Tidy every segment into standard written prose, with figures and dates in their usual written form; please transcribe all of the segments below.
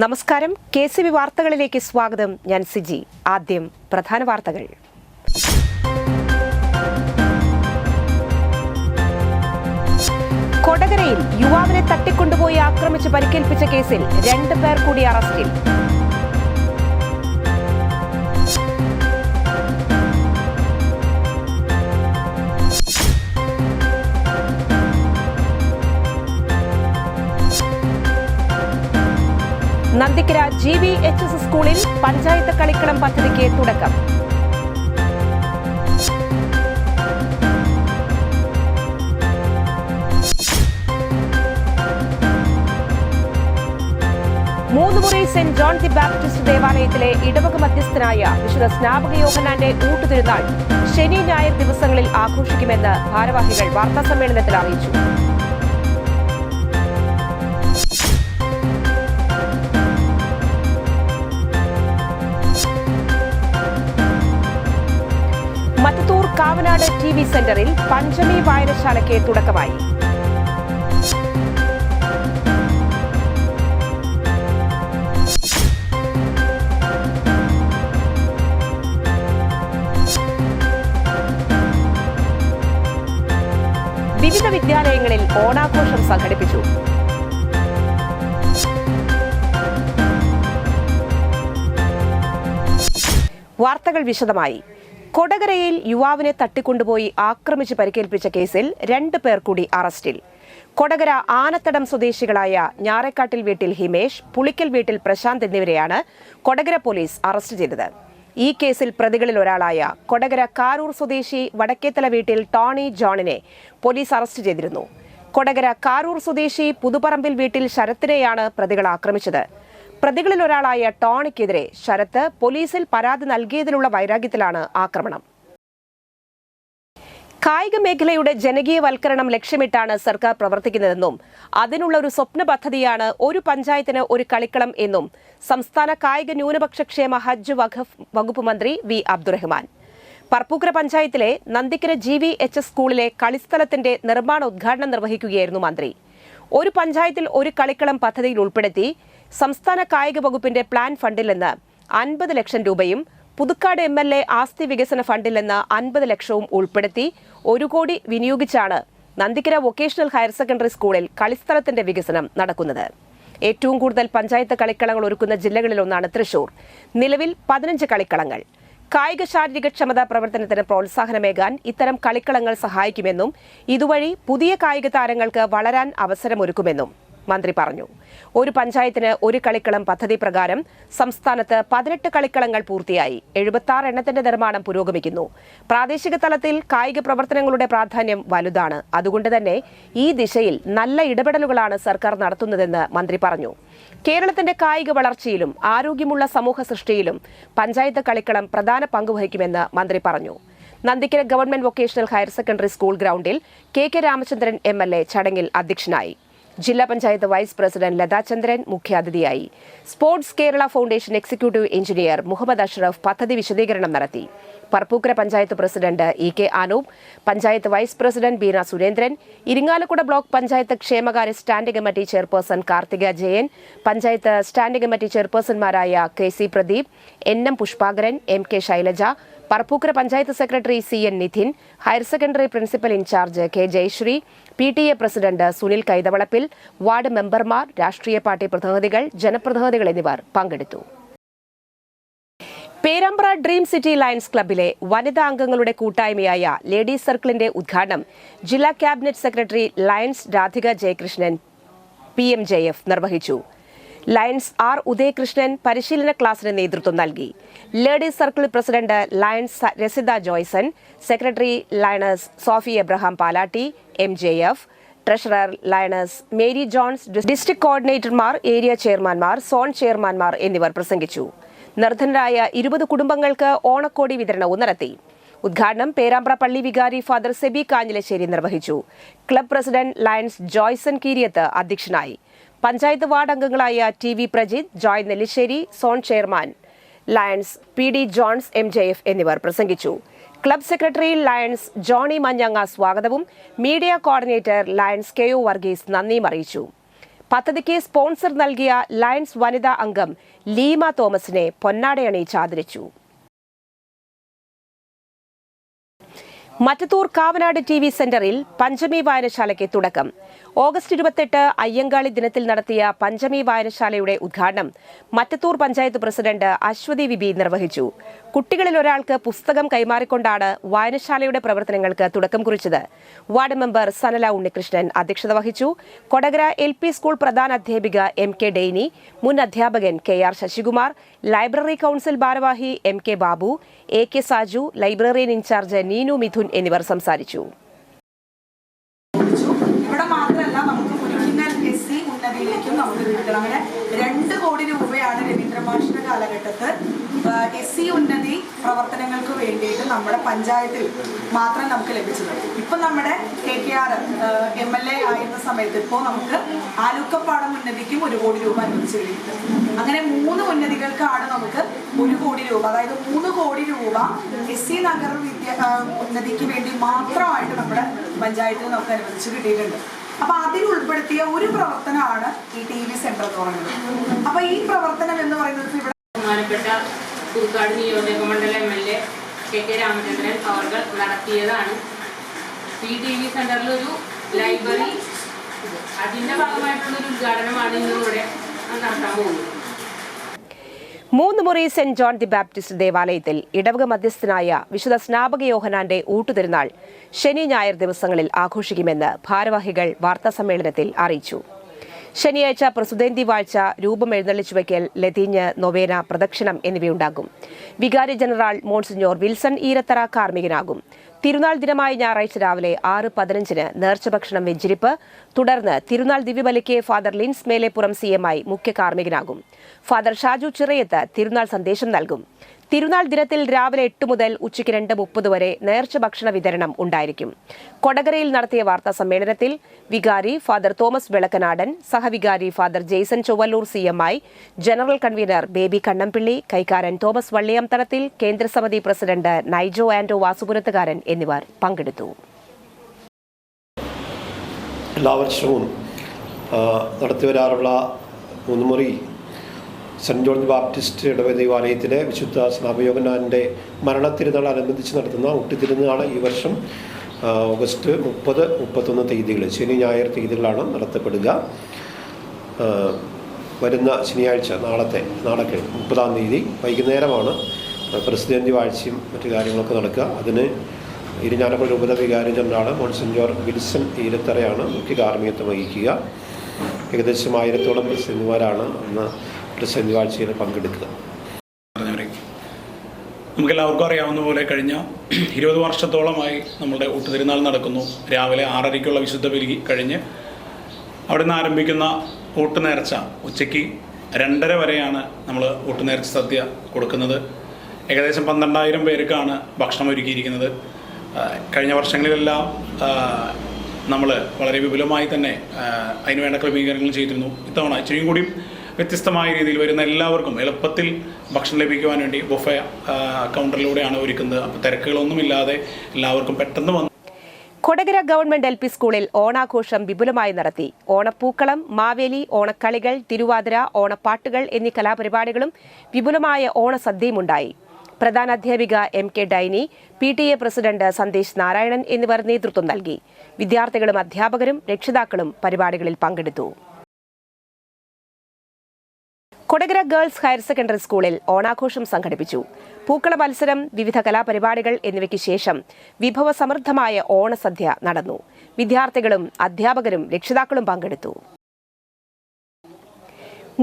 നമസ്കാരം. KCB വാർത്തകളിലേക്ക് സ്വാഗതം. ഞാൻ സിജി. ആദ്യം പ്രധാന വാർത്തകൾ. കൊടകരയിൽ യുവാവിനെ തട്ടിക്കൊണ്ടുപോയി ആക്രമിച്ച് പരിക്കേൽപ്പിച്ച കേസിൽ 2 പേർ കൂടി അറസ്റ്റിൽ. നന്ദിക്കര GVHS സ്കൂളിൽ പഞ്ചായത്ത് കളിക്കളം പദ്ധതിക്ക് തുടക്കം. Moonnumuri saint John the Baptist ദേവാലയത്തിലെ ഇടവക മധ്യസ്ഥനായ വിശുദ്ധ സ്നാപക യോഹന്നാന്റെ ഊട്ടുതിരുനാൾ ശനി ഞായർ ദിവസങ്ങളിൽ ആഘോഷിക്കുമെന്ന് ഭാരവാഹികൾ വാർത്താസമ്മേളനത്തിൽ അറിയിച്ചു. മത്തൂർ കാവനാട് TV സെന്ററിൽ പഞ്ചമി വായനശാലയ്ക്ക് തുടക്കമായി. വിവിധ വിദ്യാലയങ്ങളിൽ ഓണാഘോഷം സംഘടിപ്പിച്ചു. വാർത്തകൾ വിശദമായി. കൊടകരയിൽ യുവാവിനെ തട്ടിക്കൊണ്ടുപോയി ആക്രമിച്ച് പരിക്കേൽപ്പിച്ച കേസിൽ 2 പേർ കൂടി അറസ്റ്റിൽ. കൊടകര ആനത്തടം സ്വദേശികളായ ഞാറേക്കാട്ടിൽ വീട്ടിൽ ഹിമേഷ്, പുളിക്കൽ വീട്ടിൽ പ്രശാന്ത് എന്നിവരെയാണ് കൊടകര പോലീസ് അറസ്റ്റ് ചെയ്തത്. ഈ കേസിൽ പ്രതികളിൽ ഒരാളായ കൊടകര കാരൂർ സ്വദേശി വടക്കേത്തല വീട്ടിൽ ടോണി ജോണിനെ പോലീസ് അറസ്റ്റ് ചെയ്തിരുന്നു. കൊടകര കാരൂർ സ്വദേശി പുതുപറമ്പിൽ വീട്ടിൽ ശരത്തിനെയാണ് പ്രതികൾ ആക്രമിച്ചത്. പ്രതികളിൽ ഒരാളായ ടോണിക്കെതിരെ ശരത്ത് പോലീസിൽ പരാതി നൽകിയതിലുള്ള വൈരാഗ്യത്തിലാണ് ആക്രമണം. കായിക മേഖലയുടെ ജനകീയവൽക്കരണം ലക്ഷ്യമിട്ടാണ് സർക്കാർ പ്രവർത്തിക്കുന്നതെന്നും അതിനുള്ള ഒരു സ്വപ്ന പദ്ധതിയാണ് ഒരു പഞ്ചായത്തിന് ഒരു കളിക്കളം എന്നും സംസ്ഥാന കായിക ന്യൂനപക്ഷ ക്ഷേമ ഹജ്ജ് വഖഫ് വകുപ്പ് മന്ത്രി V. അബ്ദുറഹ്മാൻ പറപ്പൂക്കര പഞ്ചായത്തിലെ നന്ദിക്കര GVHS സ്കൂളിലെ കളിസ്ഥലത്തിന്റെ നിർമ്മാണ ഉദ്ഘാടനം നിർവഹിക്കുകയായിരുന്നു മന്ത്രി. ഒരു പഞ്ചായത്തിൽ ഒരു കളിക്കളം പദ്ധതിയിൽ ഉൾപ്പെടുത്തി സംസ്ഥാന കായിക വകുപ്പിന്റെ പ്ലാൻ ഫണ്ടിൽ നിന്ന് 50 ലക്ഷം രൂപയും പുതുക്കാട് MLA ആസ്തി വികസന ഫണ്ടിൽ നിന്ന് 50 ലക്ഷവും ഉൾപ്പെടുത്തി 1 കോടി വിനിയോഗിച്ചാണ് നന്ദിക്കര വൊക്കേഷണൽ ഹയർ സെക്കൻഡറി സ്കൂളിൽ കളിസ്ഥലത്തിന്റെ വികസനം നടക്കുന്നത്. ഏറ്റവും കൂടുതൽ പഞ്ചായത്ത് കളിക്കളങ്ങൾ ഒരുക്കുന്ന ജില്ലകളിലൊന്നാണ് തൃശൂർ. നിലവിൽ 15 കളിക്കളങ്ങൾ. കായിക ശാരീരിക ക്ഷമതാ പ്രവർത്തനത്തിന് പ്രോത്സാഹനമേകാൻ ഇത്തരം കളിക്കളങ്ങൾ സഹായിക്കുമെന്നും ഇതുവഴി പുതിയ കായിക താരങ്ങൾക്ക് വളരാൻ അവസരമൊരുക്കുമെന്നും മന്ത്രി പറഞ്ഞു. ഒരു പഞ്ചായത്തിന് ഒരു കളിക്കളം പദ്ധതി പ്രകാരം സംസ്ഥാനത്ത് 18 കളിക്കളങ്ങൾ പൂർത്തിയായി. 76 എണ്ണത്തിന്റെ നിർമ്മാണം പുരോഗമിക്കുന്നു. പ്രാദേശിക തലത്തിൽ കായിക പ്രവർത്തനങ്ങളുടെ പ്രാധാന്യം വലുതാണ്. അതുകൊണ്ട് തന്നെ ഈ ദിശയിൽ നല്ല ഇടപെടലുകളാണ് സർക്കാർ നടത്തുന്നതെന്ന് മന്ത്രി പറഞ്ഞു. കേരളത്തിന്റെ കായിക വളർച്ചയിലും ആരോഗ്യമുള്ള സമൂഹ സൃഷ്ടിയിലും പഞ്ചായത്ത് കളിക്കളം പ്രധാന പങ്കുവഹിക്കുമെന്ന് മന്ത്രി പറഞ്ഞു. Nandikkara government vocational higher secondary school ഗ്രൗണ്ടിൽ KK രാമചന്ദ്രൻ MLA ചടങ്ങിൽ അധ്യക്ഷനായി. ജില്ലാ പഞ്ചായത്ത് വൈസ് പ്രസിഡന്റ് ലതാചന്ദ്രൻ മുഖ്യാതിഥിയായി. Sports Kerala foundation executive engineer Muhammad Ashraf പദ്ധതി വിശദീകരണം നടത്തി. Parappukkara panchayat president EK Anoop, panchayat vice president Beena Surendran, Irinjalakuda block panchayat ക്ഷേമകാര്യ standing committee chairperson Karthika Jayan, panchayat standing committee ചെയർപേഴ്സൺമാരായ KC Pradeep, NM Pushpakaran, MK Shailaja, Parappukkara panchayat secretary CN Nidhin, higher secondary principal in charge K Jayashree, PTA president Sunil Kaithavalappil, ward മെമ്പർമാർ, രാഷ്ട്രീയ പാർട്ടി പ്രതിനിധികൾ, ജനപ്രതിനിധികൾ എന്നിവർ പങ്കെടുത്തു. പേരാമ്പ്ര ഡ്രീം സിറ്റി ലയൺസ് ക്ലബിലെ വനിതാ അംഗങ്ങളുടെ കൂട്ടായ്മയായ ലേഡീസ് സർക്കിളിന്റെ ഉദ്ഘാടനം ജില്ലാ cabinet secretary lions Radhika Jayakrishnan PMJF നിർവഹിച്ചു. Lions R. ഉദയകൃഷ്ണൻ പരിശീലന ക്ലാസിന് നേതൃത്വം നൽകി. Ladies circle president lions Rasitha Joyson, secretary lioness Sophie Abraham Palatty MJF, treasurer lioness Mary Johns, district കോർഡിനേറ്റർമാർ, ഏരിയ ചെയർമാൻമാർ, സോൺ ചെയർമാൻമാർ എന്നിവർ പ്രസംഗിച്ചു. നിർധനരായ 20 കുടുംബങ്ങൾക്ക് ഓണക്കോടി വിതരണവും നടത്തി. ഉദ്ഘാടനം പേരാമ്പ്ര പള്ളി വികാരി ഫാദർ സെബി കാഞ്ഞിലശ്ശേരി നിർവഹിച്ചു. Club president Lions Joyson Keeriyath അധ്യക്ഷനായി. പഞ്ചായത്ത് വാർഡ് അംഗങ്ങളായ TV Prajith, Joy Nellissery, zone chairman Lions PD Johns MJF എന്നിവർ പ്രസംഗിച്ചു. ക്ലബ് സെക്രട്ടറി ലയൺസ് ജോണി മഞ്ഞങ്ങ സ്വാഗതവും media coordinator Lions KO Varghese നന്ദിയും അറിയിച്ചു. പദ്ധതിക്ക് സ്പോൺസർ നൽകിയ ലയൺസ് വനിതാ അംഗം ലീമ തോമസിനെ പൊന്നാടയണിയിച്ച് ആദരിച്ചു. മറ്റത്തൂർ കാവനാട് TV സെന്ററിൽ പഞ്ചമി വായനശാലയ്ക്ക് തുടക്കം. ഓഗസ്റ്റ് 28 അയ്യങ്കാളി ദിനത്തിൽ നടത്തിയ പഞ്ചമി വായനശാലയുടെ ഉദ്ഘാടനം മറ്റത്തൂർ പഞ്ചായത്ത് പ്രസിഡന്റ് അശ്വതി വിബി നിർവഹിച്ചു. കുട്ടികളിൽ ഒരാൾക്ക് പുസ്തകം കൈമാറിക്കൊണ്ടാണ് വായനശാലയുടെ പ്രവർത്തനങ്ങൾക്ക് തുടക്കം കുറിച്ചത്. വാർഡ് മെമ്പർ സനല ഉണ്ണികൃഷ്ണൻ അധ്യക്ഷത വഹിച്ചു. കൊടകര LP സ്കൂൾ പ്രധാന അധ്യാപിക MK ഡെയ്നി, മുൻ അധ്യാപകൻ KR ശശികുമാർ, ലൈബ്രറി കൌൺസിൽ ഭാരവാഹി MK Babu, AK Saju, librarian incharge Neenu Midhun എന്നിവർ സംസാരിച്ചു. ഇവിടെ മാത്രമല്ല, നമുക്ക് ഒറിജിനൽ SC ഉന്നതിയിലേക്കും നമുക്ക് കിട്ടണം. അങ്ങനെ 2 കോടി രൂപയാണ് രവീന്ദ്ര മാഷിന്റെ കാലഘട്ടത്തിൽ SC ഉന്നതി പ്രവർത്തനങ്ങൾക്ക് വേണ്ടിയിട്ട് നമ്മുടെ പഞ്ചായത്തിൽ മാത്രം നമുക്ക് ലഭിച്ചത്. ഇപ്പം നമ്മുടെ KKR MLA ആയിരുന്ന സമയത്ത് ഇപ്പോൾ നമുക്ക് ആലുക്കപ്പാടം ഉന്നതിക്കും 1 കോടി രൂപ അനുവദിച്ചു കഴിഞ്ഞിട്ടുണ്ട്. അങ്ങനെ 3 ഉന്നതികൾക്കാണ് നമുക്ക് 1 കോടി രൂപ, അതായത് 3 കോടി രൂപ SC നഗർ ഉന്നതിക്ക് വേണ്ടി മാത്രമായിട്ട് നമ്മുടെ പഞ്ചായത്തിൽ നമുക്ക് അനുവദിച്ച് കിട്ടിയിട്ടുണ്ട്. അപ്പൊ അതിൽ ഉൾപ്പെടുത്തിയ ഒരു പ്രവർത്തനമാണ് ഈ TV സെന്റർ എന്ന് പറയുന്നത്. അപ്പൊ ഈ പ്രവർത്തനം എന്ന് പറയുന്നത് ഇവിടെ ബഹുമാനപ്പെട്ട പുതുക്കാട് നിയോജക മണ്ഡല MLA KK രാമചന്ദ്രൻ അവർ നടത്തിയതാണ്. ഈ TV സെന്ററിൽ ഒരു ലൈബ്രറി, അതിന്റെ ഭാഗമായിട്ടുള്ളൊരു ഉദ്ഘാടനമാണ് ഇന്നിവിടെ നടത്താൻ പോകുന്നത്. 3 മുറി സെന്റ് ജോൺ ദി ബാപ്റ്റിസ്റ്റ് ദേവാലയത്തിൽ ഇടവക മധ്യസ്ഥനായ വിശുദ്ധ സ്നാപക യോഹന്നാന്റെ ഊട്ടുതിരുനാൾ ശനി ഞായർ ദിവസങ്ങളിൽ ആഘോഷിക്കുമെന്ന് ഭാരവാഹികൾ വാർത്താസമ്മേളനത്തിൽ അറിയിച്ചു. ശനിയാഴ്ച പ്രസുതേന്തി വാഴ്ച, രൂപം എഴുന്നള്ളിച്ചുവയ്ക്കൽ, ലതീഞ്ഞ്, നൊവേന, പ്രദക്ഷിണം എന്നിവയുണ്ടാകും. വികാരി ജനറൽ മോൺസിഞ്ഞോർ വിൽസൺ ഈരത്തറ കാർമ്മികനാകും. തിരുനാൾ ദിനമായ ഞായറാഴ്ച രാവിലെ 6:15 നേർച്ചഭക്ഷണം വെഞ്ചിരിപ്പ്. തുടർന്ന് തിരുനാൾ ദിവ്യബലിക്ക് ഫാദർ ലിൻസ് മേലെപ്പുറം CMI മുഖ്യ കാർമ്മികനാകും. ഫാദർ ഷാജു ചിറയത്ത് തിരുനാൾ സന്ദേശം നൽകും. തിരുനാൾ ദിനത്തിൽ രാവിലെ 8 മുതൽ ഉച്ചയ്ക്ക് 2:30 വരെ നേർച്ച ഭക്ഷണ വിതരണം ഉണ്ടായിരിക്കും. കൊടകരയിൽ നടത്തിയ വാർത്താ സമ്മേളനത്തിൽ വികാരി ഫാദർ തോമസ് വെളക്കനാടൻ, സഹവികാരി father Jaison Chowallur CMI, general convener Baby Kannampilly, കൈക്കാരൻ തോമസ് വള്ളിയംതടത്തിൽ, കേന്ദ്രസമിതി പ്രസിഡന്റ് നൈജോ ആൻഡോ വാസുപുരത്തുകാരൻ എന്നിവർ പങ്കെടുത്തു. എല്ലാ വർഷവും നടത്തിവരാറുള്ള 3 മുറി സെൻറ് ജോൺ ബാപ്റ്റിസ്റ്റ് ഇടവക ദേവാലയത്തിലെ വിശുദ്ധ സ്നാപക യോഹന്നാന്റെ മരണത്തിരുന്നാൾ അനുബന്ധിച്ച് നടത്തുന്ന ഊട്ടുതിരുന്നാൾ ഈ വർഷം ഓഗസ്റ്റ് 30, 31 തീയതികൾ, ശനി ഞായർ തീയതികളാണ് നടത്തപ്പെടുക. വരുന്ന ശനിയാഴ്ച നാളെ 30-ാം തീയതി വൈകുന്നേരമാണ് പ്രസിഡന്റ് വാഴ്ചയും മറ്റു കാര്യങ്ങളൊക്കെ നടക്കുക. അതിന് ഇരിഞ്ഞാലക്കുട രൂപത വികാരി ജനറൽ മോൺസിഞ്ഞോർ വിൽസൺ ഈരത്തറയാണ് മുഖ്യ കാർമ്മികത്വം വഹിക്കുക. ഏകദേശം 1000-ഓളം പ്രസിഡന്റുമാരാണ് അന്ന് പ്രസിഡന്റ് വാഴ്ചയിൽ പങ്കെടുക്കുക. നമുക്കെല്ലാവർക്കും അറിയാവുന്ന പോലെ കഴിഞ്ഞ 20 വർഷത്തോളമായി നമ്മളുടെ ഊട്ടുതിരുനാൾ നടക്കുന്നു. രാവിലെ 6:30 വിശുദ്ധ ബലി കഴിഞ്ഞ് അവിടെ നിന്ന് ആരംഭിക്കുന്ന ഊട്ടുനേർച്ച ഉച്ചയ്ക്ക് 2:30 വരെയാണ് നമ്മൾ ഊട്ടുനേർച്ച സദ്യ കൊടുക്കുന്നത്. ഏകദേശം 12,000 പേർക്കാണ് ഭക്ഷണം ഒരുക്കിയിരിക്കുന്നത്. കഴിഞ്ഞ വർഷങ്ങളിലെല്ലാം നമ്മൾ വളരെ വിപുലമായി തന്നെ അതിനുവേണ്ട ക്രമീകരണങ്ങൾ ചെയ്തിരുന്നു. ഇത്തവണ ഇച്ചിരിയും കൂടി വ്യത്യസ്തമായ രീതിയിൽ വരുന്ന എല്ലാവർക്കും എളുപ്പത്തിൽ ഭക്ഷണം ലഭിക്കുവാൻ വേണ്ടി ബുഫേ കൗണ്ടറിലൂടെയാണ് ഒരുക്കുന്നത്. അപ്പോൾ തിരക്കുകളൊന്നുമില്ലാതെ എല്ലാവർക്കും പെട്ടെന്ന് വന്നു. കൊടകര ഗവൺമെന്റ് LP സ്കൂളിൽ ഓണാഘോഷം വിപുലമായി നടത്തി. ഓണപ്പൂക്കളം, മാവേലി, ഓണക്കളികൾ, തിരുവാതിര, ഓണപ്പാട്ടുകൾ എന്നീ കലാപരിപാടികളും വിപുലമായ ഓണസദ്യയുമുണ്ടായി. പ്രധാന അധ്യാപിക MK ഡൈനി, PTA president Sandesh Narayanan എന്നിവർ നേതൃത്വം നൽകി. വിദ്യാർത്ഥികളും അധ്യാപകരും രക്ഷിതാക്കളും പരിപാടികളിൽ പങ്കെടുത്തു. കൊടകര ഗേൾസ് ഹയർ സെക്കൻഡറി സ്കൂളിൽ ഓണാഘോഷം സംഘടിപ്പിച്ചു. പൂക്കള മത്സരം, വിവിധ കലാപരിപാടികൾ എന്നിവയ്ക്ക് ശേഷം വിഭവസമൃദ്ധമായ ഓണസദ്യ നടന്നു. വിദ്യാർത്ഥികളും അധ്യാപകരും രക്ഷിതാക്കളും പങ്കെടുത്തു.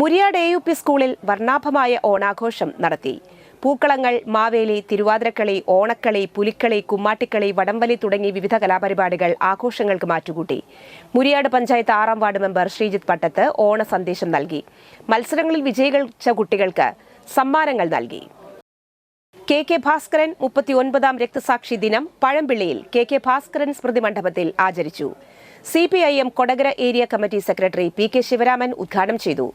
മുരിയാട് AUP സ്കൂളിൽ വർണ്ണാഭമായ ഓണാഘോഷം നടത്തി. പൂക്കളങ്ങൾ, മാവേലി, തിരുവാതിരക്കളി, ഓണക്കളി, പുലിക്കളി, കുമ്മാട്ടിക്കളി, വടംവലി തുടങ്ങി വിവിധ കലാപരിപാടികൾ ആഘോഷങ്ങൾക്ക് മാറ്റുകൂട്ടി. മുരിയാട് പഞ്ചായത്ത് 6ാം വാർഡ് മെമ്പർ ശ്രീജിത്ത് പട്ടത്ത് ഓണ സന്ദേശം നൽകി. മത്സരങ്ങളിൽ വിജയിച്ച കുട്ടികൾക്ക് സമ്മാനങ്ങൾ നൽകി. KK ഭാസ്കരൻ 39ാം രക്തസാക്ഷി ദിനം പഴമ്പിള്ളിയിൽ KK ഭാസ്കരൻ സ്മൃതി മണ്ഡപത്തിൽ ആചരിച്ചു. CPIM Kodakara area committee secretary PK Sivaraman ഉദ്ഘാടനം ചെയ്തു.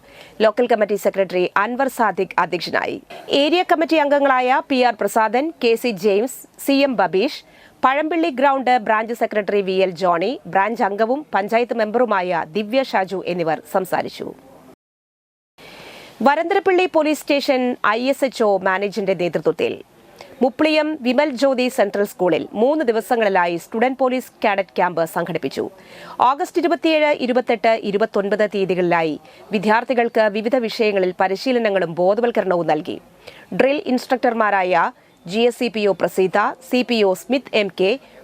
Local committee secretary Anwar Sadiq അധ്യക്ഷനായി. ഏരിയ കമ്മിറ്റി അംഗങ്ങളായ PR Prasadan, KC James, CM Babeesh, Pazhampilly ground branch secretary VL Johny, branch അംഗവും പഞ്ചായത്ത് മെമ്പറുമായ ദിവ്യ ഷാജു എന്നിവർ സംസാരിച്ചു. വരന്തരപ്പള്ളി പോലീസ് സ്റ്റേഷൻ ISHO മാനേജറിന്റെ നേതൃത്വത്തിൽ മുപ്ലിയം വിമൽ ജ്യോതി സെൻട്രൽ സ്കൂളിൽ 3 ദിവസങ്ങളിലായി സ്റ്റുഡന്റ് പോലീസ് കാഡറ്റ് ക്യാമ്പ് സംഘടിപ്പിച്ചു. ഓഗസ്റ്റ് 27, 28, 29 തീയതികളിലായി വിദ്യാർത്ഥികൾക്ക് വിവിധ വിഷയങ്ങളിൽ പരിശീലനങ്ങളും ബോധവൽക്കരണവും നൽകി. ഡ്രിൽ ഇൻസ്ട്രക്ടർമാരായ GSCPO Praseetha, CPO Smith MK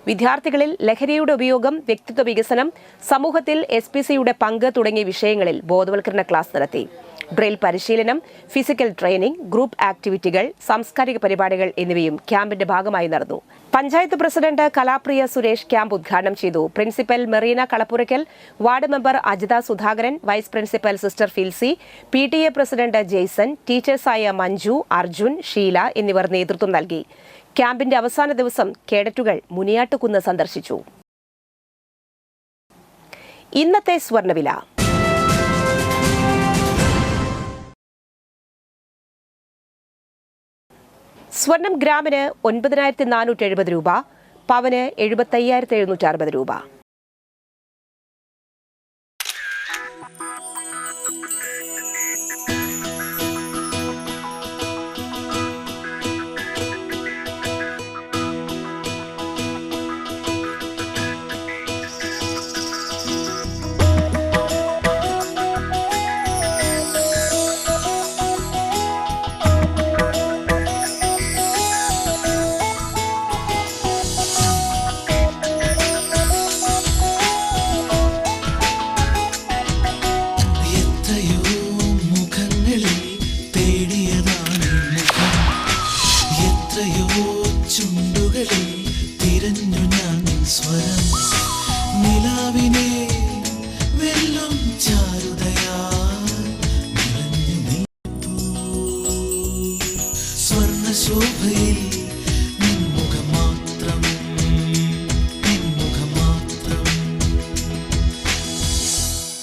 വിദ്യാർത്ഥികളിൽ ലഹരിയുടെ ഉപയോഗം, വ്യക്തിത്വ വികസനം, സമൂഹത്തിൽ SPCയുടെ പങ്ക് തുടങ്ങിയ വിഷയങ്ങളിൽ ബോധവൽക്കരണ ക്ലാസ് നടത്തി. ഡ്രിൽ പരിശീലനം, ഫിസിക്കൽ ട്രെയിനിംഗ്, ഗ്രൂപ്പ് ആക്ടിവിറ്റികൾ, സാംസ്കാരിക പരിപാടികൾ എന്നിവയും ക്യാമ്പിന്റെ ഭാഗമായി നടന്നു. പഞ്ചായത്ത് പ്രസിഡന്റ് കലാപ്രിയ സുരേഷ് ക്യാമ്പ് ഉദ്ഘാടനം ചെയ്തു. Principal Merina Kalappurakkal, ward member Ajitha Sudhakaran, vice principal sister Filsy, PTA president Jaison, ടീച്ചേഴ്സായ മഞ്ജു, അർജുൻ, ഷീല എന്നിവർ നേതൃത്വം നൽകി. ക്യാമ്പിന്റെ അവസാന ദിവസം കേഡറ്റുകൾ മുനിയാട്ടുകുന്ന് സന്ദർശിച്ചു. ഇന്നത്തെ സ്വർണ്ണവില. സ്വർണം ഗ്രാമിന് 9,470 രൂപ, പവന് 75,760 രൂപ.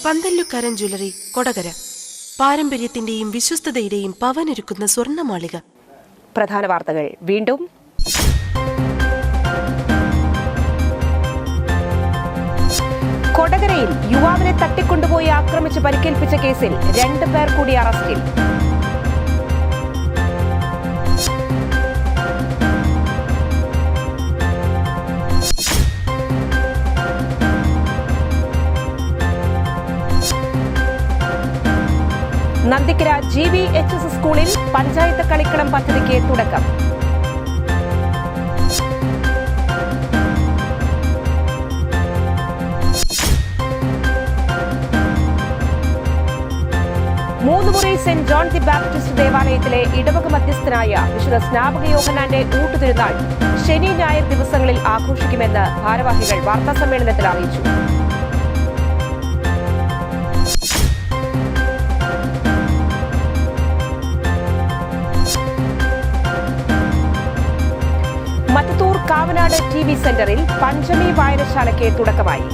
പന്തല്ലുക്കാരൻ ജ്വല്ലറി, കൊടകര. പാരമ്പര്യത്തിന്റെയും വിശ്വസ്തതയുടെയും പവനൊരുക്കുന്ന സ്വർണ്ണമാളിക. പ്രധാന വാർത്തകൾ വീണ്ടും. കൊടകരയിൽ യുവാവിനെ തട്ടിക്കൊണ്ടുപോയി ആക്രമിച്ച് പരിക്കേൽപ്പിച്ച കേസിൽ 2 പേർ കൂടി അറസ്റ്റിൽ. നന്ദിക്കര GVHS സ്കൂളിൽ പഞ്ചായത്ത് കളിക്കളം പദ്ധതിക്ക് തുടക്കം. Moonnumuri saint John the Baptist ദേവാലയത്തിലെ ഇടവക മധ്യസ്ഥനായ വിശുദ്ധ സ്നാപക യോഹന്നാന്റെ ഊട്ടുതിരുനാൾ ശനി ഞായർ ദിവസങ്ങളിൽ ആഘോഷിക്കുമെന്ന് ഭാരവാഹികൾ വാർത്താസമ്മേളനത്തിൽ അറിയിച്ചു. മത്തത്തൂർ കാവനാട് TV സെന്ററിൽ പഞ്ചമി വായനശാലയ്ക്ക് തുടക്കമായി.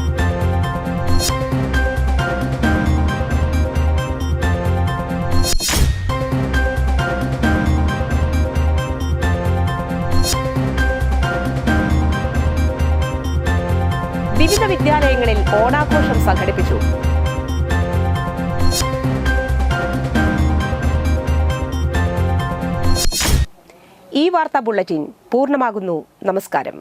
വിവിധ വിദ്യാലയങ്ങളിൽ ഓണാഘോഷം സംഘടിപ്പിച്ചു. ഈ വാർത്താ ബുള്ളറ്റിൻ പൂർണ്ണമാകുന്നു. നമസ്കാരം.